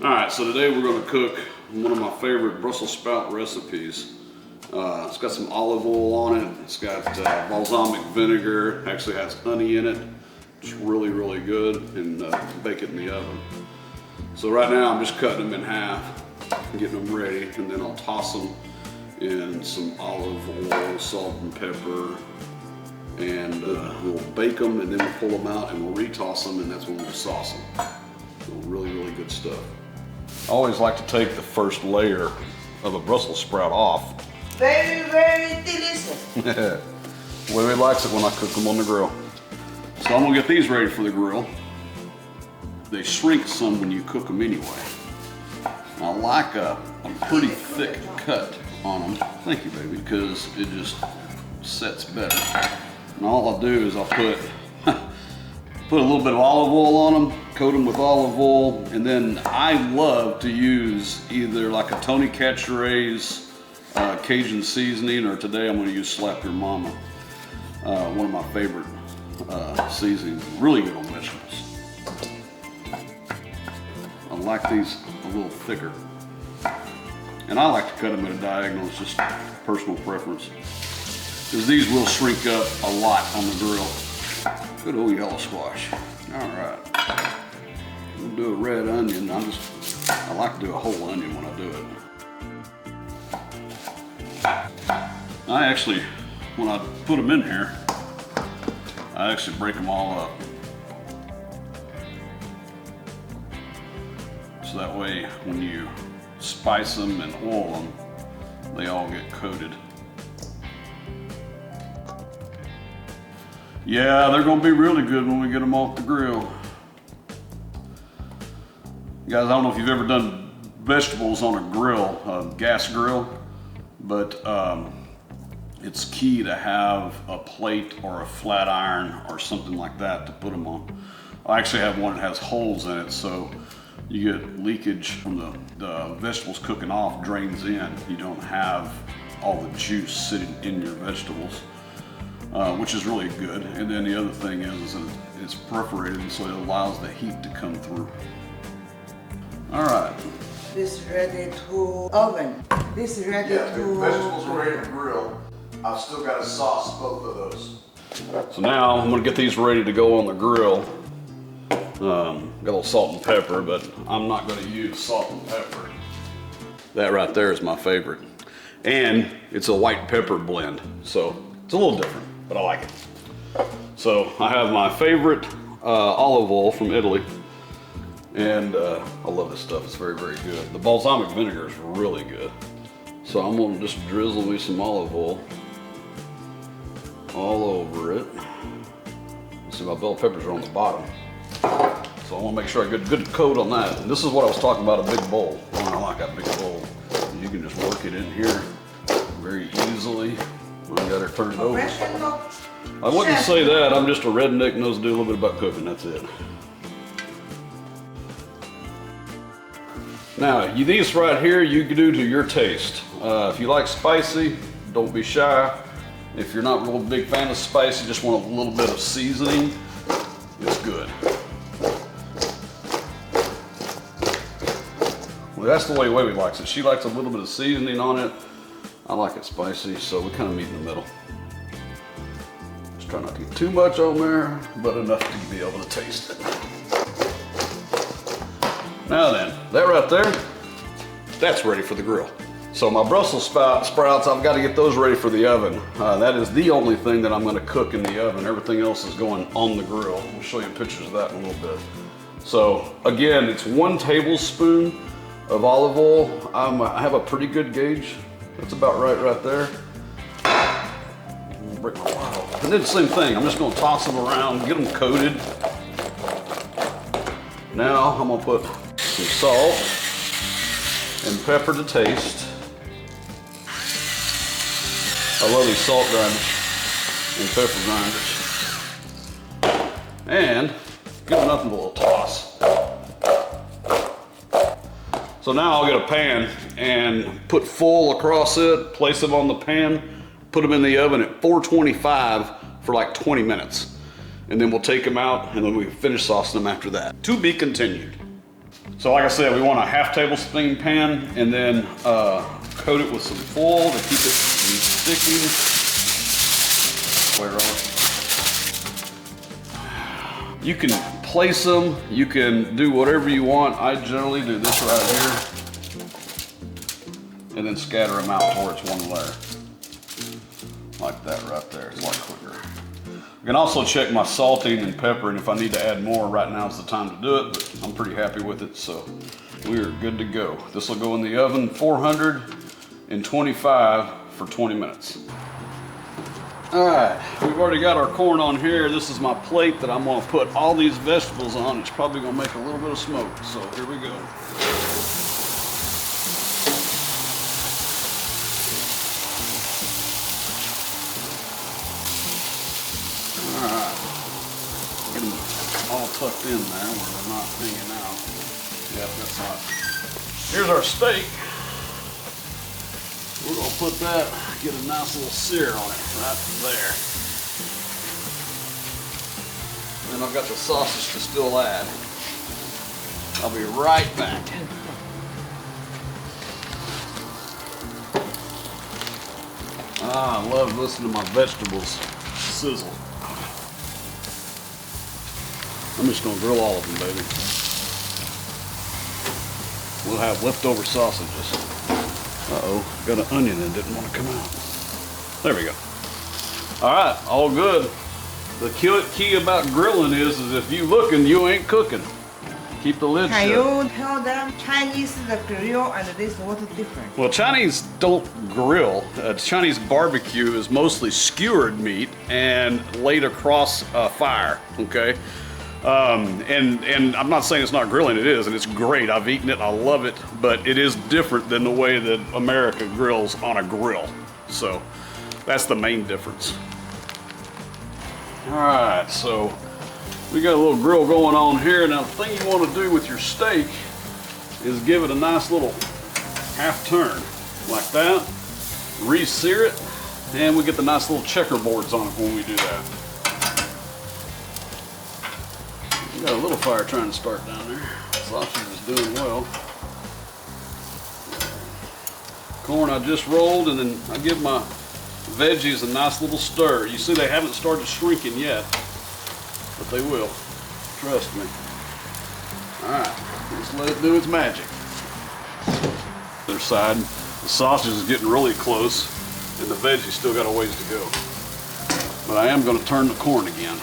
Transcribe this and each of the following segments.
Alright, so today we're going to cook one of my favorite Brussels sprout recipes. It's got some olive oil on it, it's got balsamic vinegar, actually has honey in it. It's really, really good, and bake it in the oven. So right now I'm just cutting them in half, getting them ready, and then I'll toss them in some olive oil, salt and pepper, and we'll bake them, and then we'll pull them out and we'll retoss them, and that's when we'll sauce them. So really, really good stuff. I always like to take the first layer of a Brussels sprout off. Very, very delicious. The way we likes it when I cook them on the grill. So I'm gonna get these ready for the grill. They shrink some when you cook them anyway. I like a pretty thick cut on them. Thank you, baby, because it just sets better. And all I'll do is I'll put a little bit of olive oil on them, coat them with olive oil, and then I love to use either like a Tony Chachere's Cajun seasoning, or today I'm going to use Slap Your Mama, one of my favorite seasonings. Really good on vegetables. I like these a little thicker, and I like to cut them at a diagonal. It's just personal preference, because these will shrink up a lot on the grill. Good old yellow squash. All right, we'll do a red onion. I like to do a whole onion when I do it. I actually, when I put them in here, I actually break them all up. So that way, when you spice them and oil them, they all get coated. Yeah, they're gonna be really good when we get them off the grill. Guys, I don't know if you've ever done vegetables on a grill, a gas grill, but it's key to have a plate or a flat iron or something like that to put them on. I actually have one that has holes in it, so you get leakage from the vegetables cooking off, drains in. You don't have all the juice sitting in your vegetables. Which is really good. And then the other thing is that it's perforated, so it allows the heat to come through. All right. This is ready to oven. This is ready to... the vegetables are ready to grill. I've still got to sauce both of those. So now I'm gonna get these ready to go on the grill. Got a little salt and pepper, but I'm not gonna use salt and pepper. That right there is my favorite. And it's a white pepper blend, so it's a little different, but I like it. So I have my favorite olive oil from Italy, and I love this stuff. It's very, very good. The balsamic vinegar is really good. So I'm gonna just drizzle me some olive oil all over it. See, my bell peppers are on the bottom, so I wanna make sure I get a good coat on that. And this is what I was talking about, a big bowl. I like that big bowl. You can just work it in here very easily. I got her turned over. I wouldn't say that. I'm just a redneck, knows to do a little bit about cooking. That's it. Now, these right here, you can do to your taste. If you like spicy, don't be shy. If you're not a real big fan of spicy, just want a little bit of seasoning, it's good. Well, that's the way Wavy likes it. She likes a little bit of seasoning on it. I like it spicy, so we kind of meet in the middle. Just try not to get too much on there, but enough to be able to taste it. Now then, that right there, that's ready for the grill. So my Brussels sprouts, I've got to get those ready for the oven. That is the only thing that I'm going to cook in the oven. Everything else is going on the grill. We'll show you pictures of that in a little bit. So again, it's 1 tablespoon of olive oil. I have a pretty good gauge. That's about right there. Break my wire. And then the same thing, I'm just gonna toss them around, get them coated. Now I'm gonna put some salt and pepper to taste. I love these salt grinders and pepper grinders. And give them nothing but a little toss. So now I'll get a pan and put full across it, place them on the pan, put them in the oven at 425 for like 20 minutes. And then we'll take them out and then we finish saucing them after that. To be continued. So like I said, we want a half tablespoon pan and then coat it with some foil to keep it from sticking. Where are we? You can place them, you can do whatever you want. I generally do this right here and then scatter them out towards one layer. Like that right there, it's a lot quicker. I can also check my salting and pepper, and if I need to add more, right now is the time to do it, but I'm pretty happy with it, so we are good to go. This will go in the oven 425 for 20 minutes. All right, we've already got our corn on here. This is my plate that I'm gonna put all these vegetables on. It's probably gonna make a little bit of smoke, so here we go. All tucked in there where they're not hanging out. Yep, that's hot. Here's our steak. We're gonna put that, get a nice little sear on it right there. And I've got the sausage to still add. I'll be right back. I love listening to my vegetables sizzle. I'm just gonna grill all of them, baby. We'll have leftover sausages. Uh-oh, got an onion that didn't want to come out. There we go. All right, all good. The key about grilling is if you looking, you ain't cooking. Keep the lid shut. Can you tell them Chinese the grill and this what's different? Well, Chinese don't grill. Chinese barbecue is mostly skewered meat and laid across a fire, okay? And I'm not saying it's not grilling, it is, and it's great. I've eaten it, I love it, but it is different than the way that America grills on a grill. So that's the main difference. All right, so we got a little grill going on here. Now the thing you want to do with your steak is give it a nice little half turn like that, re-sear it, and we get the nice little checkerboards on it when we do that. We got a little fire trying to start down there. Sausage is doing well. Corn I just rolled, and then I give my veggies a nice little stir. You see they haven't started shrinking yet, but they will. Trust me. All right, let's let it do its magic. Other side, the sausage is getting really close, and the veggies still got a ways to go. But I am going to turn the corn again.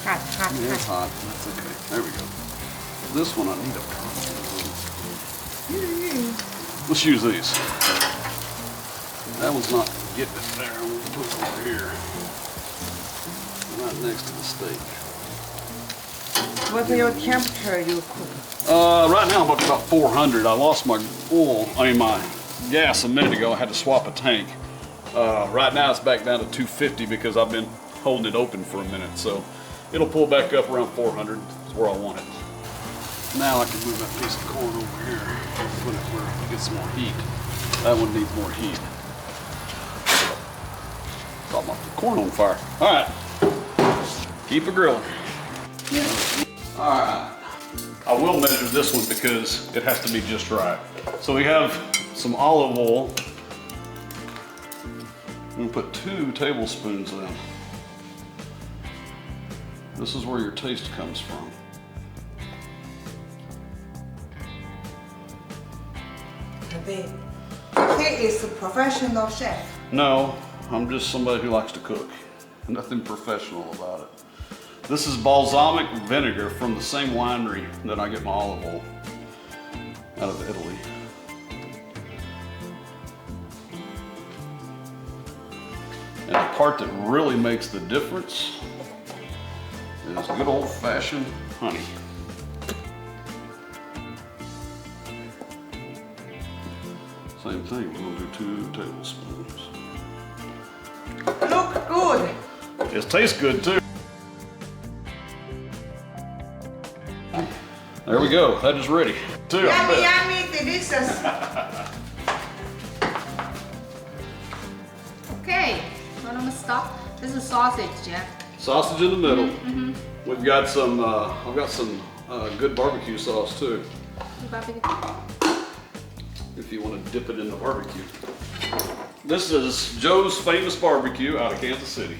Hot. Yeah, it's hot. That's okay. There we go. This one I need a pot. Let's use these. That one's not getting it there. I'm going to put it over here. Right next to the steak. What's your temperature you cook? Right now I'm up to about 400. I lost my my gas a minute ago. I had to swap a tank. Right now it's back down to 250 because I've been holding it open for a minute. So it'll pull back up around 400. That's where I want it. Now I can move that piece of corn over here. Put it where it gets some more heat. That one needs more heat. Got my corn on fire. All right. Keep it grilling. All right. I will measure this one because it has to be just right. So we have some olive oil. I'm gonna put 2 tablespoons in. This is where your taste comes from. He is a professional chef. No, I'm just somebody who likes to cook. Nothing professional about it. This is balsamic vinegar from the same winery that I get my olive oil out of Italy. And the part that really makes the difference is good old-fashioned honey. Same thing, we're gonna do 2 tablespoons. Look good. It tastes good too. There we go, that is ready. Yummy, delicious. Okay, so I'm gonna stop. This is sausage, Jeff. Sausage in the middle. We've got some, I've got some good barbecue sauce too. If you want to dip it in the barbecue. This is Joe's Famous Barbecue out of Kansas City.